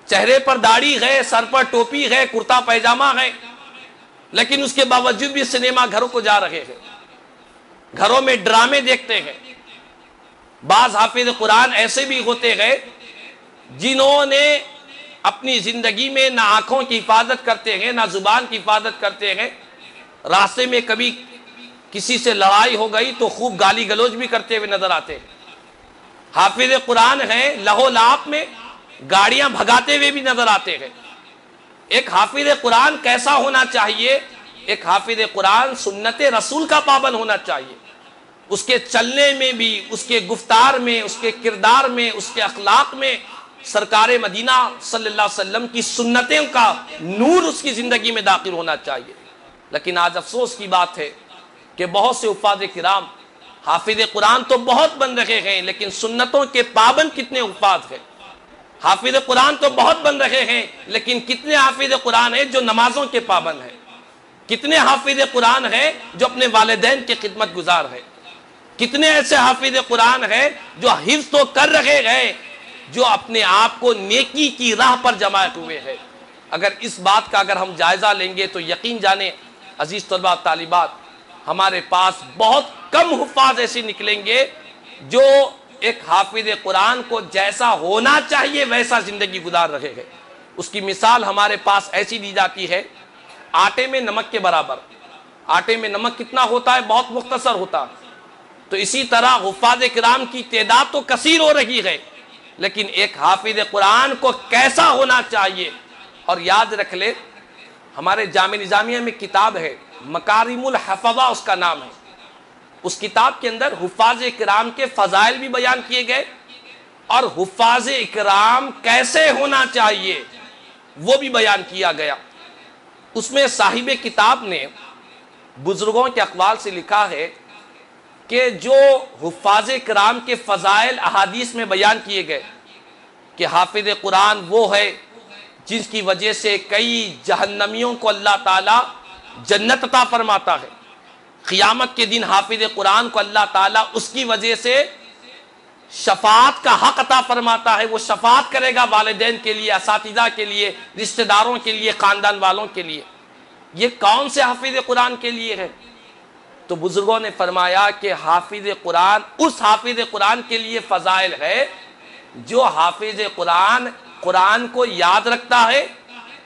چہرے پر داڑھی ہے، سر پر ٹوپی ہے، کرتا پیجامہ ہے، لیکن اس کے باوجود بھی سنیما گھروں کو جا رہے ہیں، گھروں میں ڈرامے دیکھتے ہیں۔ بعض حافظ قرآن ایسے بھی ہوتے ہیں جنہوں نے اپنی زندگی میں نہ آنکھوں کی حفاظت کرتے ہیں، نہ زبان کی حفاظت کرتے ہیں، راستے میں کبھی کسی سے لڑائی ہو گئی تو خوب گالی گلوچ بھی کرتے ہوئے نظر آتے ہیں۔ حافظ قرآن ہیں، لہو لاپ میں گاڑیاں بھگاتے ہوئے بھی نظر آتے ہیں۔ ایک حافظ قرآن کیسا ہونا چاہیے؟ ایک حافظ قرآن سنت رسول کا پابند ہونا چاہیے، اس کے چلنے میں بھی، اس کے گفتار میں، اس کے کردار میں، اس کے اخلاق میں سرکار مدینہ صلی اللہ علیہ وسلم کی سنتوں کا نور اس کی زندگی میں داخل ہونا چاہیے۔ لیکن آج افسوس کی بات ہے کہ بہت سے حفاظ کرام حافظ قرآن تو بہت بن رہے ہیں، لیکن سنتوں کے پابند کتنے حفاظ ہیں؟ حافظ قرآن تو بہت بن رہے ہیں، لیکن کتنے حافظ قرآن ہیں جو نمازوں کے پابند ہیں؟ کتنے حافظ قرآن ہیں جو اپنے والدین کی خدمت گزار ہیں؟ کتنے ایسے حافظ قرآن ہیں جو حفظ تو کر رہے ہیں، جو اپنے آپ کو نیکی کی راہ پر جمائے ہوئے ہیں؟ اگر اس بات کا اگر ہم جائزہ لیں گے تو یقین جانیں عزیز طلبہ طالبات، ہمارے پاس بہت کم حفاظ ایسے نکلیں گے جو ایک حافظ قرآن کو جیسا ہونا چاہیے ویسا زندگی گزار رہے ہیں۔ اس کی مثال ہمارے پاس ایسی دی جاتی ہے، آٹے میں نمک کے برابر۔ آٹے میں نمک کتنا ہوتا ہے؟ بہت مختصر ہوتا ہے۔ تو اسی طرح حفاظ کرام کی تعداد تو کثیر ہو رہی ہے، لیکن ایک حافظ قرآن کو کیسا ہونا چاہیے۔ اور یاد رکھ لے، ہمارے جامع نظامیہ میں کتاب ہے مکارم الحفظہ اس کا نام ہے۔ اس کتاب کے اندر حفاظ کرام کے فضائل بھی بیان کیے گئے اور حفاظ کرام کیسے ہونا چاہیے وہ بھی بیان کیا گیا۔ اس میں صاحب کتاب نے بزرگوں کے اقوال سے لکھا ہے کہ جو حفاظ کرام کے فضائل احادیث میں بیان کیے گئے کہ حافظ قرآن وہ ہے جس کی وجہ سے کئی جہنمیوں کو اللہ تعالیٰ جنت عطا فرماتا ہے، قیامت کے دن حافظ قرآن کو اللہ تعالیٰ اس کی وجہ سے شفاعت کا حق عطا فرماتا ہے، وہ شفاعت کرے گا والدین کے لیے، اساتذہ کے لیے، رشتہ داروں کے لیے، خاندان والوں کے لیے۔ یہ کون سے حافظ قرآن کے لیے ہے؟ تو بزرگوں نے فرمایا کہ حافظ قرآن اس حافظ قرآن کے لیے فضائل ہے جو حافظ قرآن کو یاد رکھتا ہے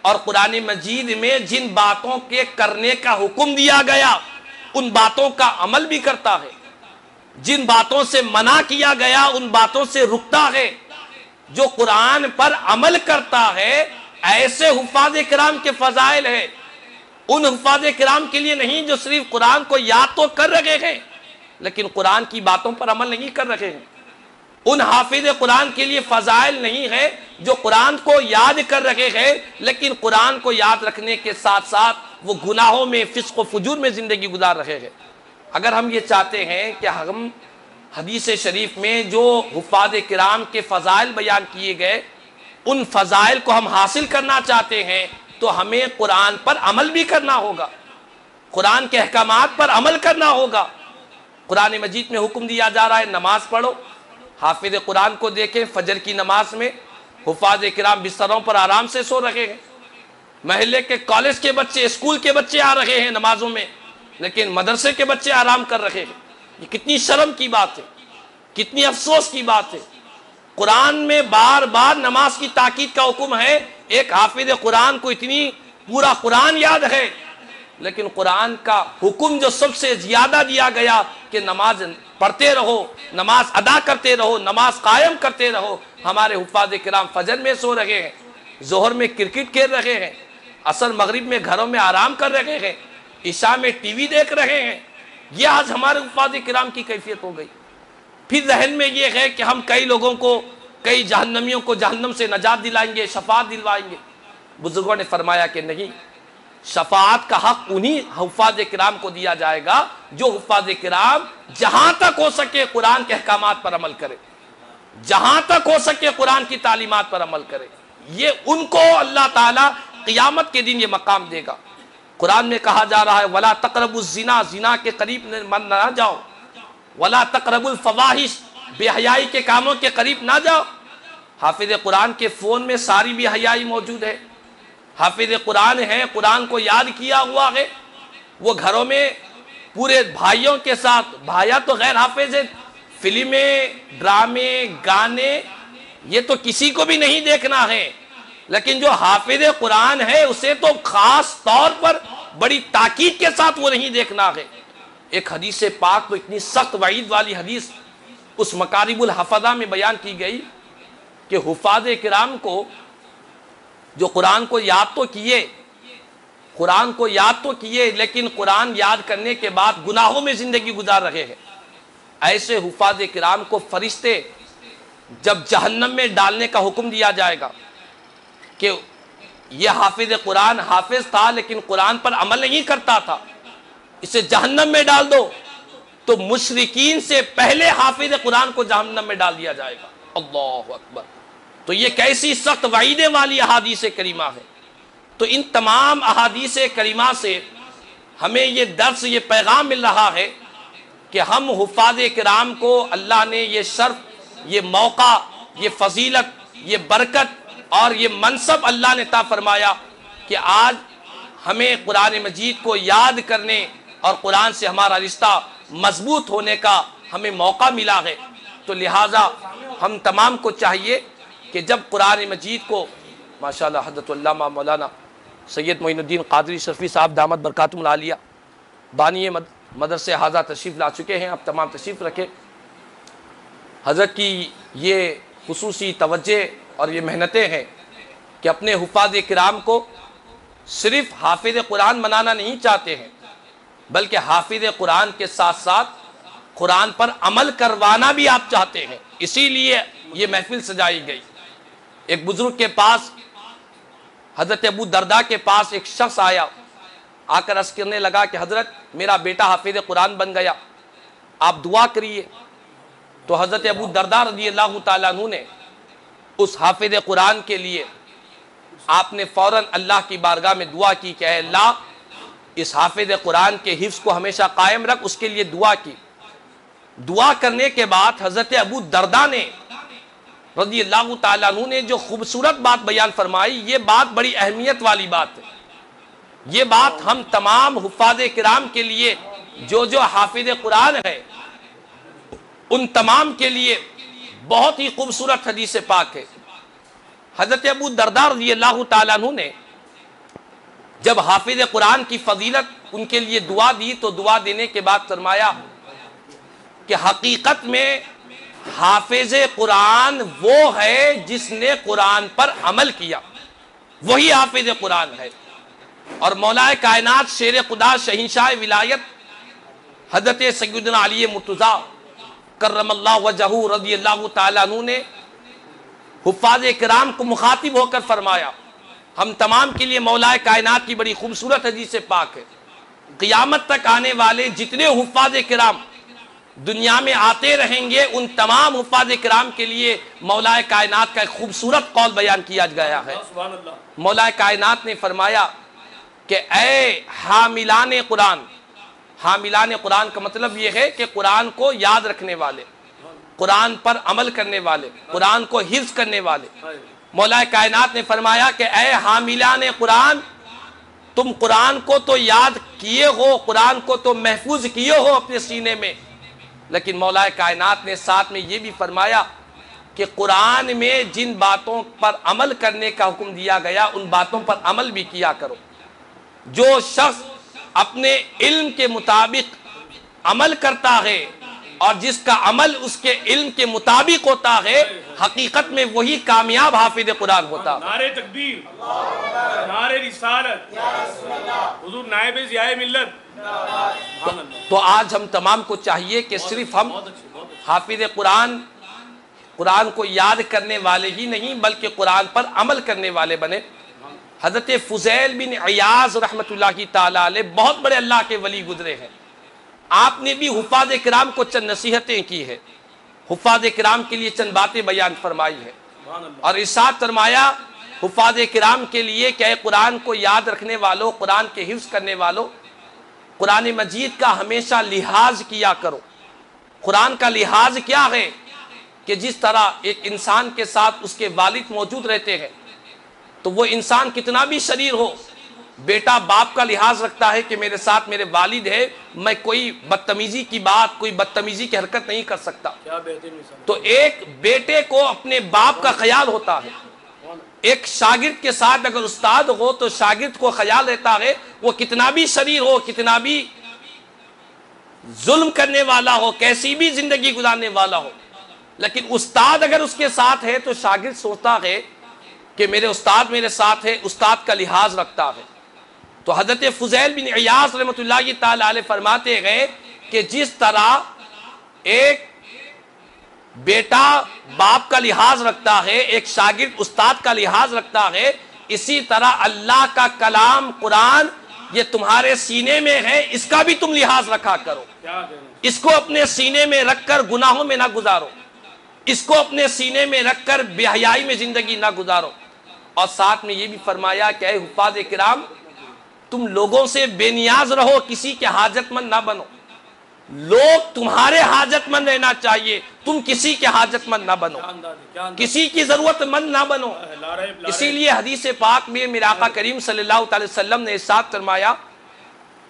اور قرآن مجید میں جن باتوں کے کرنے کا حکم دیا گیا ان باتوں کا عمل بھی کرتا ہے، جن باتوں سے منع کیا گیا ان باتوں سے رکتا ہے، جو قرآن پر عمل کرتا ہے۔ ایسے حفاظ کرام کے فضائل ہے، ان حفاظ کرام کے لیے نہیں جو صرف قرآن کو یاد تو کر رہے ہیں لیکن قرآن کی باتوں پر عمل نہیں کر رہے ہیں۔ ان حافظ قرآن کے لیے فضائل نہیں ہے جو قرآن کو یاد کر رہے ہیں لیکن قرآن کو یاد رکھنے کے ساتھ ساتھ وہ گناہوں میں، فسق و فجور میں زندگی گزار رہے ہیں۔ اگر ہم یہ چاہتے ہیں کہ ہم حدیث شریف میں جو حفاظ کرام کے فضائل بیان کیے گئے ان فضائل کو ہم حاصل کرنا چاہتے ہیں تو ہمیں قرآن پر عمل بھی کرنا ہوگا، قرآن کے احکامات پر عمل کرنا ہوگا۔ قرآن مجید میں حکم دیا جا رہا ہے نماز پڑھو، حافظ قرآن کو دیکھیں فجر کی نماز میں حفاظ کرام بستروں پر آرام سے سو رہے ہیں، محلے کے کالج کے بچے، اسکول کے بچے آ رہے ہیں نمازوں میں لیکن مدرسے کے بچے آرام کر رہے ہیں۔ یہ کتنی شرم کی بات ہے، کتنی افسوس کی بات ہے۔ قرآن میں بار بار نماز کی تاکید کا حکم ہے، ایک حافظ قرآن کو اتنی پورا قرآن یاد ہے لیکن قرآن کا حکم جو سب سے زیادہ دیا گیا کہ نماز پڑھتے رہو، نماز ادا کرتے رہو، نماز قائم کرتے رہو۔ ہمارے حفاظ کرام فجر میں سو رہے ہیں، ظہر میں کرکٹ کھیل رہے ہیں، عصر مغرب میں گھروں میں آرام کر رہے ہیں، عشاء میں ٹی وی دیکھ رہے ہیں۔ یہ آج ہمارے حفاظ کرام کی کیفیت ہو گئی۔ پھر ذہن میں یہ ہے کہ ہم کئی لوگوں کو، کئی جہنمیوں کو جہنم سے نجات دلائیں گے، شفاعت دلوائیں گے۔ بزرگوں نے فرمایا کہ نہیں، شفاعت کا حق انہی حفاظ کرام کو دیا جائے گا جو حفاظ کرام جہاں تک ہو سکے قرآن کے احکامات پر عمل کرے، جہاں تک ہو سکے قرآن کی تعلیمات پر عمل کرے۔ یہ ان کو اللہ تعالیٰ قیامت کے دن یہ مقام دے گا۔ قرآن میں کہا جا رہا ہے وَلَا تَقْرَبُوا الزِّنَا، زنا کے قریب نہ جاؤ، وَلَا تَقْرَبُوا الْفَوَاحِشَ، بے حیائی کے کاموں کے قریب نہ جاؤ۔ حافظ قرآن کے فون میں ساری بے حیائی موجود ہے، حافظ قرآن ہے، قرآن کو یاد کیا ہوا ہے، وہ گھروں میں پورے بھائیوں کے ساتھ، بھائیاں تو غیر حافظ ہیں، فلمیں، ڈرامے، گانے یہ تو کسی کو بھی نہیں دیکھنا ہے لیکن جو حافظ قرآن ہے اسے تو خاص طور پر بڑی تاکید کے ساتھ وہ نہیں دیکھنا ہے۔ ایک حدیث پاک تو اتنی سخت وعید والی حدیث اس مکارم الحفظہ میں بیان کی گئی کہ حفاظ کرام کو جو قرآن کو یاد تو کیے، قرآن کو یاد تو کیے لیکن قرآن یاد کرنے کے بعد گناہوں میں زندگی گزار رہے ہیں، ایسے حفاظ کرام کو فرشتے جب جہنم میں ڈالنے کا حکم دیا جائے گا کہ یہ حافظ قرآن حافظ تھا لیکن قرآن پر عمل نہیں کرتا تھا، اسے جہنم میں ڈال دو، تو مشرکین سے پہلے حافظ قرآن کو جہنم میں ڈال دیا جائے گا۔ اللہ اکبر! تو یہ کیسی سخت وعیدیں والی احادیث کریمہ ہے۔ تو ان تمام احادیث کریمہ سے ہمیں یہ درس، یہ پیغام مل رہا ہے کہ ہم حفاظ کرام کو اللہ نے یہ شرف، یہ موقع، یہ فضیلت، یہ برکت اور یہ منصب اللہ نے عطا فرمایا کہ آج ہمیں قرآن مجید کو یاد کرنے اور قرآن سے ہمارا رشتہ مضبوط ہونے کا ہمیں موقع ملا ہے۔ تو لہٰذا ہم تمام کو چاہیے کہ جب قرآن مجید کو ماشاءاللہ حضرت علامہ مولانا سید معین الدین قادری شرفی صاحب دامت برکاتہم العالیہ بانی مدرسہ حاضہ تشریف لا چکے ہیں، اب تمام تشریف رکھے۔ حضرت کی یہ خصوصی توجہ اور یہ محنتیں ہیں کہ اپنے حفاظ کرام کو صرف حافظ قرآن بنانا نہیں چاہتے ہیں، بلکہ حافظ قرآن کے ساتھ ساتھ قرآن پر عمل کروانا بھی آپ چاہتے ہیں، اسی لیے یہ محفل سجائی گئی۔ ایک بزرگ کے پاس، حضرت ابو درداء کے پاس ایک شخص آیا، آ کر عرض کرنے لگا کہ حضرت میرا بیٹا حافظ قرآن بن گیا، آپ دعا کریے۔ تو حضرت ابو درداء رضی اللہ تعالیٰ عنہ نے اس حافظ قرآن کے لیے آپ نے فوراً اللہ کی بارگاہ میں دعا کی کہ اے اللہ اس حافظ قرآن کے حفظ کو ہمیشہ قائم رکھ، اس کے لیے دعا کی۔ دعا کرنے کے بعد حضرت ابو درداء نے رضی اللہ تعالیٰ عنہ نے جو خوبصورت بات بیان فرمائی، یہ بات بڑی اہمیت والی بات ہے۔ یہ بات ہم تمام حفاظ کرام کے لیے جو حافظ قرآن ہے ان تمام کے لیے بہت ہی خوبصورت حدیث پاک ہے۔ حضرت ابو درداء رضی اللہ تعالیٰ عنہ نے جب حافظ قرآن کی فضیلت ان کے لیے دعا دی تو دعا دینے کے بعد فرمایا کہ حقیقت میں حافظ قرآن وہ ہے جس نے قرآن پر عمل کیا، وہی حافظ قرآن ہے۔ اور مولا کائنات شیر خدا شہنشاہ ولایت حضرت سیدنا علی مرتضیٰ کرم اللہ وجہہ رضی اللہ تعالیٰ عنہ نے حفاظ کرام کو مخاطب ہو کر فرمایا، ہم تمام کے لیے مولا کائنات کی بڑی خوبصورت حدیث پاک ہے، قیامت تک آنے والے جتنے حفاظ کرام دنیا میں آتے رہیں گے ان تمام حفاظ کرام کے لیے مولا کائنات کا ایک خوبصورت قول بیان کیا گیا ہے۔ مولا کائنات نے فرمایا کہ اے حاملان قرآن، حاملان قرآن کا مطلب یہ ہے کہ قرآن کو یاد رکھنے والے، قرآن پر عمل کرنے والے، قرآن کو حفظ کرنے والے۔ مولا کائنات نے فرمایا کہ اے حاملان قرآن، تم قرآن کو تو یاد کیے ہو، قرآن کو تو محفوظ کیے ہو اپنے سینے میں، لیکن مولا کائنات نے ساتھ میں یہ بھی فرمایا کہ قرآن میں جن باتوں پر عمل کرنے کا حکم دیا گیا ان باتوں پر عمل بھی کیا کرو۔ جو شخص اپنے علم کے مطابق عمل کرتا ہے اور جس کا عمل اس کے علم کے مطابق ہوتا ہے، حقیقت میں وہی کامیاب حافظ قرآن ہوتا ہے۔ نعرہ تکبیر، نعرہ رسالت، حضور نائب ضیاء ملت۔ تو آج ہم تمام کو چاہیے کہ صرف ہم حافظ قرآن کو یاد کرنے والے ہی نہیں بلکہ قرآن پر عمل کرنے والے بنے۔ حضرت فضیل بن عیاض رحمۃ اللہ تعالیٰ علیہ بہت بڑے اللہ کے ولی گزرے ہیں، آپ نے بھی حفاظ کرام کو چند نصیحتیں کی ہے، حفاظ کرام کے لیے چند باتیں بیان فرمائی ہے اور ارشاد فرمایا حفاظ کرام کے لیے کہ اے قرآن کو یاد رکھنے والوں، قرآن کے حفظ کرنے والوں، قرآن مجید کا ہمیشہ لحاظ کیا کرو۔ قرآن کا لحاظ کیا ہے کہ جس طرح ایک انسان کے ساتھ اس کے والد موجود رہتے ہیں تو وہ انسان کتنا بھی شریر ہو، بیٹا باپ کا لحاظ رکھتا ہے کہ میرے ساتھ میرے والد ہے، میں کوئی بدتمیزی کی بات، کوئی بدتمیزی کی حرکت نہیں کر سکتا۔ تو ایک بیٹے کو اپنے باپ کا خیال ہوتا ہے، ایک شاگرد کے ساتھ اگر استاد ہو تو شاگرد کو خیال رہتا ہے وہ کتنا بھی شریر ہو، کتنا بھی ظلم کرنے والا ہو، کیسی بھی زندگی گزارنے والا ہو، لیکن استاد اگر اس کے ساتھ ہے تو شاگرد سوچتا ہے کہ میرے استاد میرے ساتھ ہے، استاد کا لحاظ رکھتا ہے۔ تو حضرت فضیل بن عیاض رحمۃ اللہ تعالی علیہ فرماتے ہیں کہ جس طرح ایک بیٹا باپ کا لحاظ رکھتا ہے، ایک شاگرد استاد کا لحاظ رکھتا ہے، اسی طرح اللہ کا کلام قرآن یہ تمہارے سینے میں ہے، اس کا بھی تم لحاظ رکھا کرو، اس کو اپنے سینے میں رکھ کر گناہوں میں نہ گزارو، اس کو اپنے سینے میں رکھ کر بے حیائی میں زندگی نہ گزارو۔ اور ساتھ میں یہ بھی فرمایا کہ اے حفاظ کرام، تم لوگوں سے بے نیاز رہو، کسی کے حاجت مند نہ بنو، لوگ تمہارے حاجت مند رہنا چاہیے، تم کسی کے حاجت مند نہ بنو، کسی کی ضرورت مند نہ بنو۔ اسی لیے حدیث پاک میں میرے آقا کریم صلی اللہ علیہ وسلم نے ارشاد فرمایا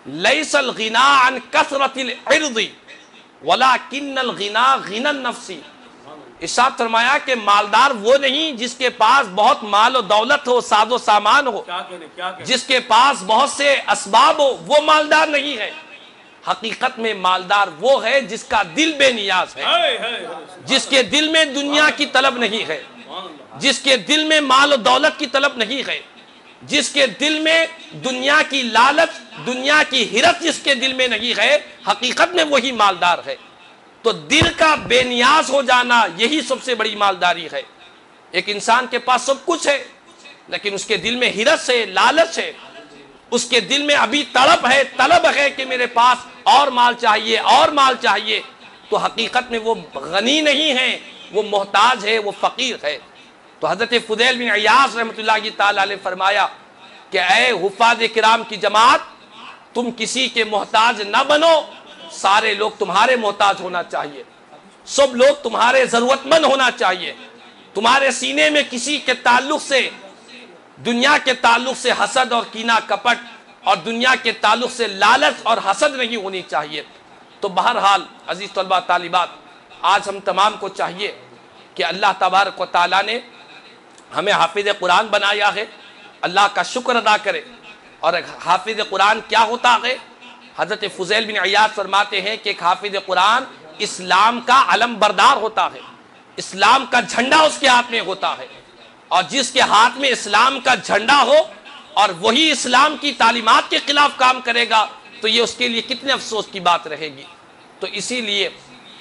لیس الغنا عن کثرت العرض وَلَكِنَّ الْغِنَى غِنَى النَّفْسِ، ارشاد فرمایا کہ مالدار وہ نہیں جس کے پاس بہت مال و دولت ہو، ساز و سامان ہو، جس کے پاس بہت سے اسباب ہو، وہ مالدار نہیں ہے۔ حقیقت میں مالدار وہ ہے جس کا دل بے نیاز ہے، جس کے دل میں دنیا کی طلب نہیں ہے، جس کے دل میں مال و دولت کی طلب نہیں ہے، جس کے دل میں دنیا کی لالچ، دنیا کی ہرس جس کے دل میں نہیں ہے، حقیقت میں وہی مالدار ہے۔ تو دل کا بے نیاز ہو جانا یہی سب سے بڑی مالداری ہے۔ ایک انسان کے پاس سب کچھ ہے لیکن اس کے دل میں ہرس ہے، لالچ ہے، اس کے دل میں ابھی تڑپ ہے، طلب ہے کہ میرے پاس اور مال چاہیے، اور مال چاہیے، تو حقیقت میں وہ غنی نہیں ہے، وہ محتاج ہے، وہ فقیر ہے۔ تو حضرت فضیل بن عیاض رحمۃ اللہ تعالی علیہ فرمایا کہ اے حفاظ کرام کی جماعت، تم کسی کے محتاج نہ بنو، سارے لوگ تمہارے محتاج ہونا چاہیے، سب لوگ تمہارے ضرورت مند ہونا چاہیے۔ تمہارے سینے میں کسی کے تعلق سے، دنیا کے تعلق سے حسد اور کینہ کپٹ، اور دنیا کے تعلق سے لالچ اور حسد نہیں ہونی چاہیے۔ تو بہرحال عزیز طلبہ طالبات، آج ہم تمام کو چاہیے کہ اللہ تبارک و تعالیٰ نے ہمیں حافظ قرآن بنایا ہے، اللہ کا شکر ادا کرے۔ اور حافظ قرآن کیا ہوتا ہے؟ حضرت فضیل بن عیاض فرماتے ہیں کہ ایک حافظ قرآن اسلام کا علم بردار ہوتا ہے، اسلام کا جھنڈا اس کے ہاتھ میں ہوتا ہے، اور جس کے ہاتھ میں اسلام کا جھنڈا ہو اور وہی اسلام کی تعلیمات کے خلاف کام کرے گا تو یہ اس کے لیے کتنے افسوس کی بات رہے گی۔ تو اسی لیے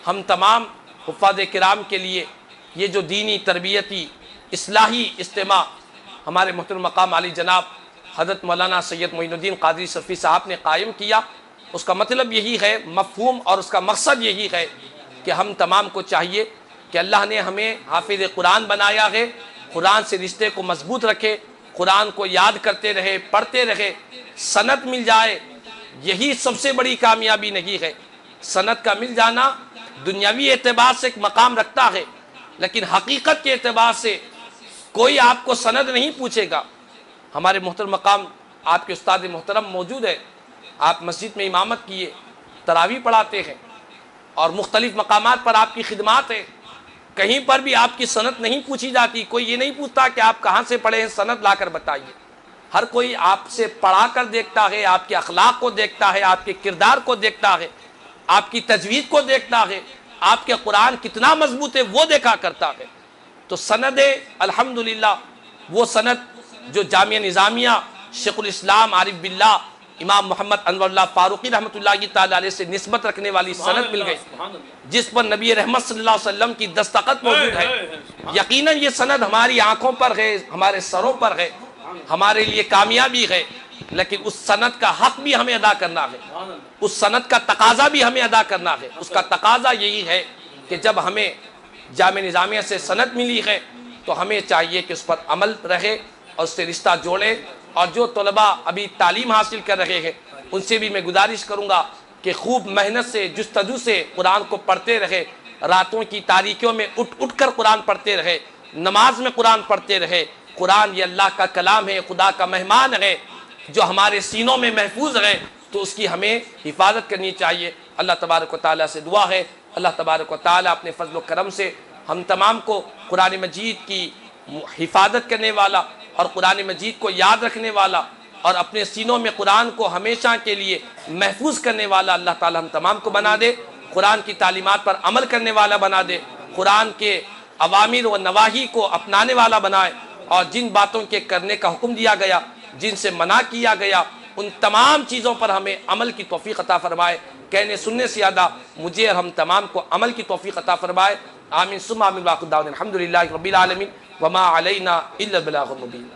ہم تمام حفاظ کرام کے لیے یہ جو دینی تربیتی اصلاحی اجتماع ہمارے محترم مقام علی جناب حضرت مولانا سید معین الدین قادری صفی صاحب نے قائم کیا، اس کا مطلب یہی ہے، مفہوم اور اس کا مقصد یہی ہے کہ ہم تمام کو چاہیے کہ اللہ نے ہمیں حافظ قرآن بنایا ہے، قرآن سے رشتے کو مضبوط رکھے، قرآن کو یاد کرتے رہے، پڑھتے رہے، سند مل جائے، یہی سب سے بڑی کامیابی نہیں ہے۔ سند کا مل جانا دنیاوی اعتبار سے ایک مقام رکھتا ہے، لیکن حقیقت کے اعتبار سے کوئی آپ کو سند نہیں پوچھے گا۔ ہمارے محترم مقام آپ کے استاد محترم موجود ہے، آپ مسجد میں امامت کیے، تراویح پڑھاتے ہیں اور مختلف مقامات پر آپ کی خدمات ہیں، کہیں پر بھی آپ کی سند نہیں پوچھی جاتی، کوئی یہ نہیں پوچھتا کہ آپ کہاں سے پڑھے ہیں، سند لا کر بتائیے۔ ہر کوئی آپ سے پڑھا کر دیکھتا ہے، آپ کے اخلاق کو دیکھتا ہے، آپ کے کردار کو دیکھتا ہے، آپ کی تجوید کو دیکھتا ہے، آپ کے قرآن کتنا مضبوط ہے وہ دیکھا کرتا ہے۔ تو سند الحمدللہ وہ سند جو جامعہ نظامیہ شیخ الاسلام عارف باللہ امام محمد انور اللہ فاروقی رحمۃ اللہ تعالی علیہ سے نسبت رکھنے والی سند مل گئی، جس پر نبی رحمت صلی اللہ علیہ وسلم کی دستخط موجود ہے، یقیناً یہ سند ہماری آنکھوں پر ہے، ہمارے سروں پر ہے، ہمارے لیے کامیابی ہے، لیکن اس سند کا حق بھی ہمیں ادا کرنا ہے، اس سند کا تقاضا بھی ہمیں ادا کرنا ہے۔ اس کا تقاضا یہی ہے کہ جب ہمیں جامعہ نظامیہ سے سند ملی ہے تو ہمیں چاہیے کہ اس پر عمل رہے اور اس سے رشتہ جوڑے، اور جو طلباء ابھی تعلیم حاصل کر رہے ہیں ان سے بھی میں گزارش کروں گا کہ خوب محنت سے، جستجو سے قرآن کو پڑھتے رہے، راتوں کی تاریکیوں میں اٹھ کر قرآن پڑھتے رہے، نماز میں قرآن پڑھتے رہے۔ قرآن یہ اللہ کا کلام ہے، خدا کا مہمان ہے جو ہمارے سینوں میں محفوظ ہے، تو اس کی ہمیں حفاظت کرنی چاہیے۔ اللہ تبارک و تعالیٰ سے دعا ہے اللہ تبارک و تعالیٰ اپنے فضل و کرم سے ہم تمام کو قرآن مجید کی حفاظت کرنے والا اور قرآن مجید کو یاد رکھنے والا اور اپنے سینوں میں قرآن کو ہمیشہ کے لیے محفوظ کرنے والا اللہ تعالیٰ ہم تمام کو بنا دے، قرآن کی تعلیمات پر عمل کرنے والا بنا دے، قرآن کے اوامر و نواہی کو اپنانے والا بنائے، اور جن باتوں کے کرنے کا حکم دیا گیا، جن سے منع کیا گیا، ان تمام چیزوں پر ہمیں عمل کی توفیق عطا فرمائے۔ کہنے سننے سے زیادہ مجھے اور ہم تمام کو عمل کی توفیق عطا فرمائے۔ آمین ثم آمین، واخر دعوانا الحمدللہ رب العالمین، وما علینا الا البلاغ المبین۔